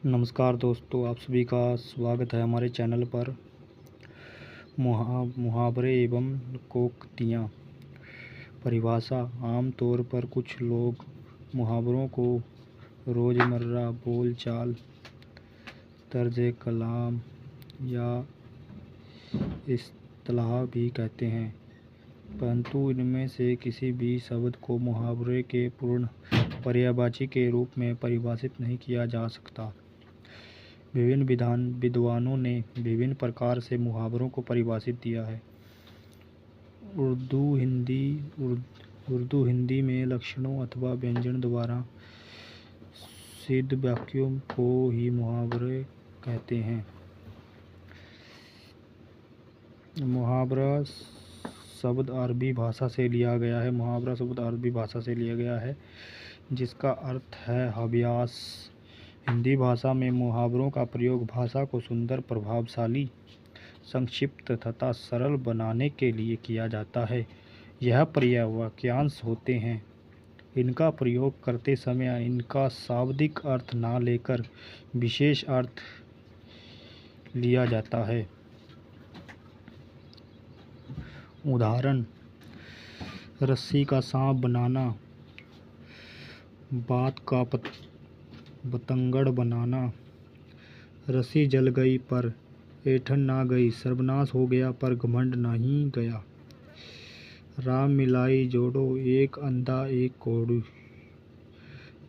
नमस्कार दोस्तों, आप सभी का स्वागत है हमारे चैनल पर। मुहावरे एवं लोकोक्तियाँ। परिभाषा। आम तौर पर कुछ लोग मुहावरों को रोज़मर्रा बोलचाल, तर्ज़े कलाम या इस्तिलाह भी कहते हैं, परंतु इनमें से किसी भी शब्द को मुहावरे के पूर्ण पर्यायवाची के रूप में परिभाषित नहीं किया जा सकता। विभिन्न विद्वानों ने विभिन्न प्रकार से मुहावरों को परिभाषित किया है। उर्दू हिंदी में लक्षणों अथवा व्यंजन द्वारा सिद्ध वाक्यों को ही मुहावरे कहते हैं। मुहावरा शब्द अरबी भाषा से लिया गया है, जिसका अर्थ है अभ्यास। हिंदी भाषा में मुहावरों का प्रयोग भाषा को सुंदर, प्रभावशाली, संक्षिप्त तथा सरल बनाने के लिए किया जाता है। यह पर्याय वाक्यांश होते हैं। इनका प्रयोग करते समय इनका शाब्दिक अर्थ न लेकर विशेष अर्थ लिया जाता है। उदाहरण: रस्सी का सांप बनाना, बात का बतंगड़ बनाना। रस्सी जल गई पर ऐंठन ना गई, सर्वनाश हो गया पर घमंड नहीं गया। राम मिलाई जोड़ो, एक अंधा एक कोढ़ी।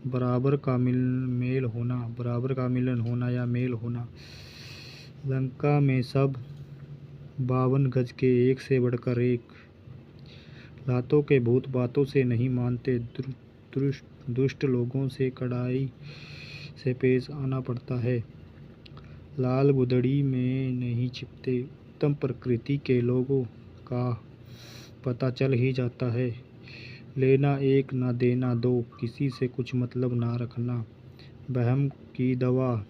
बराबर का मिलन होना या मेल होना। लंका में सब 52 गज के, एक से बढ़कर एक। लातों के भूत बातों से नहीं मानते, दुष्ट लोगों से कड़ाई से पेश आना पड़ता है। लाल गुदड़ी में नहीं छिपते, उत्तम प्रकृति के लोगों का पता चल ही जाता है। लेना एक ना देना दो, किसी से कुछ मतलब ना रखना। वहम की दवा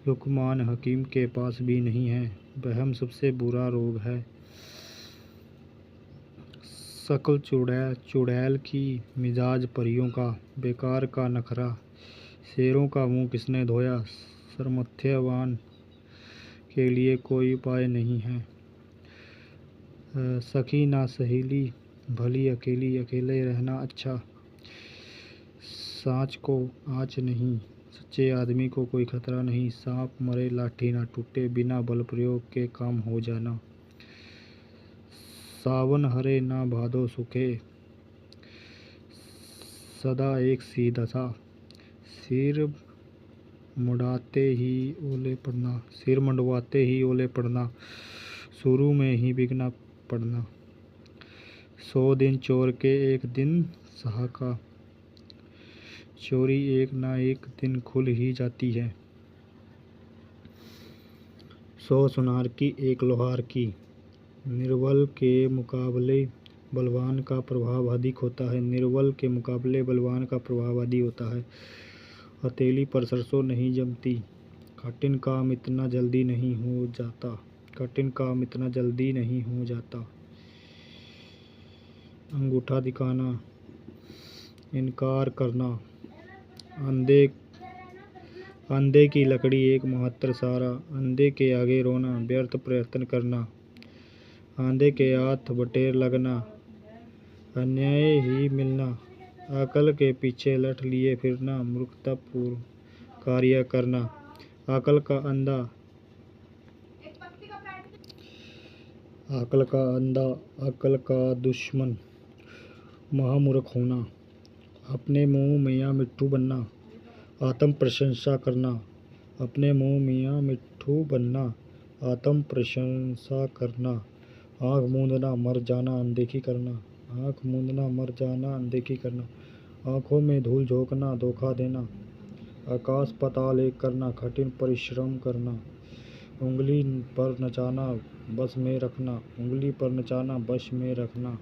लुकमान हकीम के पास भी नहीं है। वहम सबसे बुरा रोग है। शक्ल चुड़ैल की, मिजाज परियों का, बेकार का नखरा। शेरों का मुंह किसने धोया, सामर्थ्यवान के लिए कोई उपाय नहीं है। सखी ना सहेली, भली अकेली, अकेले रहना अच्छा। सांच को आँच नहीं, सच्चे आदमी को कोई खतरा नहीं। सांप मरे लाठी ना टूटे, बिना बल प्रयोग के काम हो जाना। सावन हरे ना भादो सूखे, सदा एक सी दशा। सिर मुंडवाते ही ओले पड़ना, शुरू में ही बिगना पड़ना। 100 दिन चोर के, एक दिन सहाका। चोरी एक ना एक दिन खुल ही जाती है। 100 सुनार की, एक लोहार की। निर्बल के मुकाबले बलवान का प्रभाव अधिक होता है। निर्बल के मुकाबले बलवान का प्रभाव अधिक होता है। हथेली पर सरसों नहीं जमती, कठिन काम इतना जल्दी नहीं हो जाता। अंगूठा दिखाना, इनकार करना। अंधे की लकड़ी एक मात्र सहारा, अंधे के आगे रोना, व्यर्थ प्रयत्न करना। आंधे के हाथ बटेर लगना, अन्याय ही मिलना। अकल के पीछे लठ लिए फिरना, मूर्खतापूर्ण कार्य करना। अकल का अंधा, अकल का दुश्मन, महामूर्ख होना। अपने मुंह मियाँ मिट्ठू बनना, आत्म प्रशंसा करना। अपने मुंह मियाँ मिट्ठू बनना, आत्म प्रशंसा करना। आँख मूंदना, मर जाना, अनदेखी करना। आँख मूंदना, मर जाना, अनदेखी करना। आँखों में धूल झोंकना, धोखा देना। आकाश पाताल एक करना, कठिन परिश्रम करना। उंगली पर नचाना, बस में रखना। उंगली पर नचाना, बस में रखना।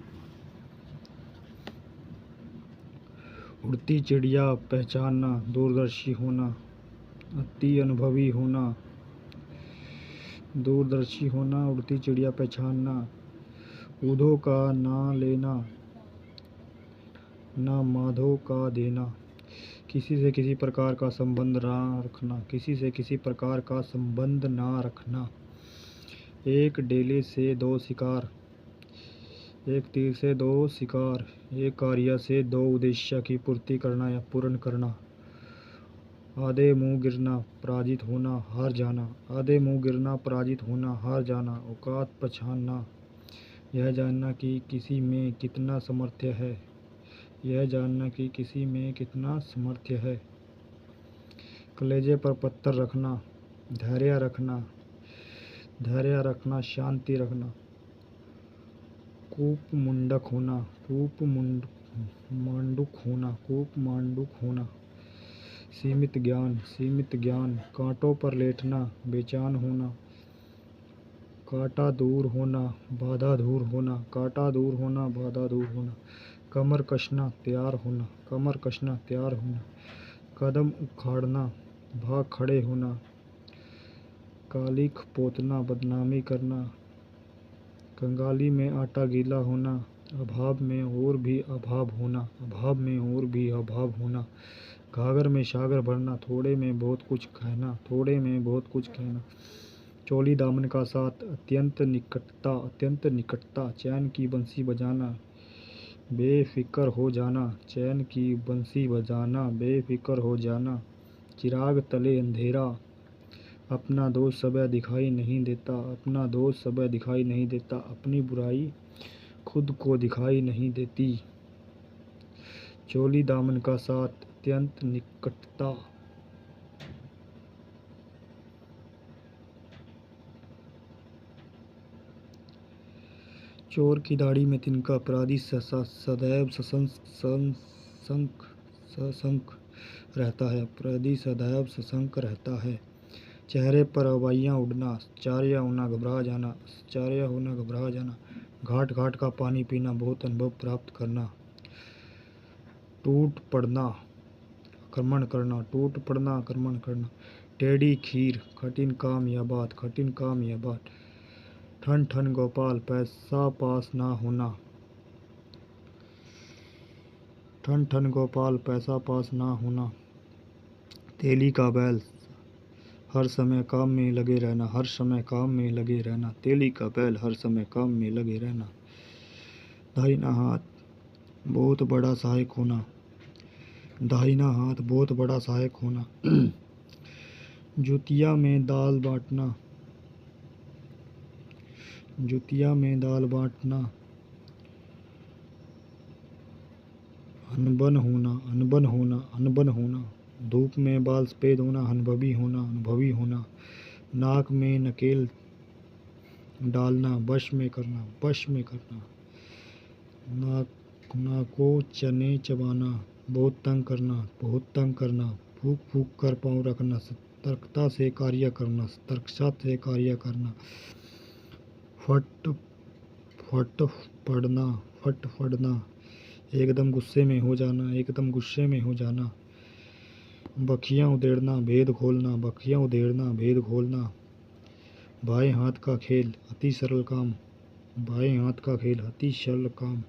उड़ती चिड़िया पहचानना, दूरदर्शी होना। अति अनुभवी होना, दूरदर्शी होना। उड़ती चिड़िया पहचानना। ऊधों का ना लेना, ना माधो का देना। किसी से किसी प्रकार का संबंध ना रखना, किसी से किसी प्रकार का संबंध ना रखना। एक डेले से दो शिकार, एक तीर से दो शिकार, एक कार्य से दो उद्देश्य की पूर्ति करना या पूर्ण करना। आधे मुंह गिरना, पराजित होना, हार जाना। आधे मुंह गिरना, पराजित होना, हार जाना। औकात पहचानना, यह जानना कि किसी में कितना सामर्थ्य है, यह जानना कि किसी में कितना सामर्थ्य है। कलेजे पर पत्थर रखना, धैर्य रखना, धैर्य रखना, शांति रखना। कूप मुंडक होना, कूप मांडुक होना, कूप मांडुक होना। सीमित ज्ञान, सीमित ज्ञान। कांटों पर लेटना, बेचैन होना। कांटा दूर होना, बाधा दूर होना, कांटा दूर होना, बाधा दूर होना। कमर कसना, तैयार होना, कमर कसना, तैयार होना। कदम उखाड़ना, भाग खड़े होना। कालिख पोतना, बदनामी करना। कंगाली में आटा गीला होना, अभाव में और भी अभाव होना, अभाव में और भी अभाव होना। घाघर में सागर भरना, थोड़े में बहुत कुछ कहना, थोड़े में बहुत कुछ कहना। चोली दामन का साथ, अत्यंत निकटता, अत्यंत निकटता। चैन की बंसी बजाना, बेफिक्र हो जाना, चैन की बंसी बजाना, बेफिक्र हो जाना। चिराग तले अंधेरा, अपना दोस्त समय दिखाई नहीं देता, अपना दोस्त समय दिखाई नहीं देता। अपनी बुराई खुद को दिखाई नहीं देती। चोली दामन का साथ, अत्यंत निकटता। चोर की दाढ़ी में तिनका, अपराधी सदैव सशंक रहता है, अपराधी सदैव सशंक रहता है। चेहरे पर हवाइयाँ उड़ना, आश्चर्य होना, घबरा जाना, आश्चर्य होना, घबरा जाना। घाट घाट का पानी पीना, बहुत अनुभव प्राप्त करना। टूट पड़ना, आक्रमण करना, टूट पड़ना, आक्रमण करना। टेढ़ी खीर, कठिन काम या बात, कठिन काम या बात। ठन ठन गोपाल, पैसा पास ना होना। ठन ठन गोपाल, पैसा पास ना होना। तेली का बैल, हर समय काम में लगे रहना, हर समय काम में लगे रहना। तेली का बैल, हर समय काम में लगे रहना। दाहिना हाथ, बहुत बड़ा सहायक होना, दाहिना हाथ बहुत बड़ा सहायक होना। जुतिया में दाल बांटना, जुतिया में दाल बांटना। अनबन होना, अनबन होना, अनबन होना। धूप में बाल सफेद होना, अनुभवी होना, अनुभवी होना। नाक में नकेल डालना, वश में करना, वश में करना। नाकों चने चबाना, बहुत तंग करना, बहुत तंग करना। फूक फूक कर पाँव रखना, सतर्कता से कार्य करना, सतर्कता से कार्य करना। फट फट पड़ना, फट पड़ना। एकदम गुस्से में हो जाना, एकदम गुस्से में हो जाना। बखियाँ उधेड़ना, भेद खोलना, बखियाँ उधेड़ना, भेद खोलना। बाएं हाथ का खेल, अति सरल काम, बाएं हाथ का खेल, अति सरल काम।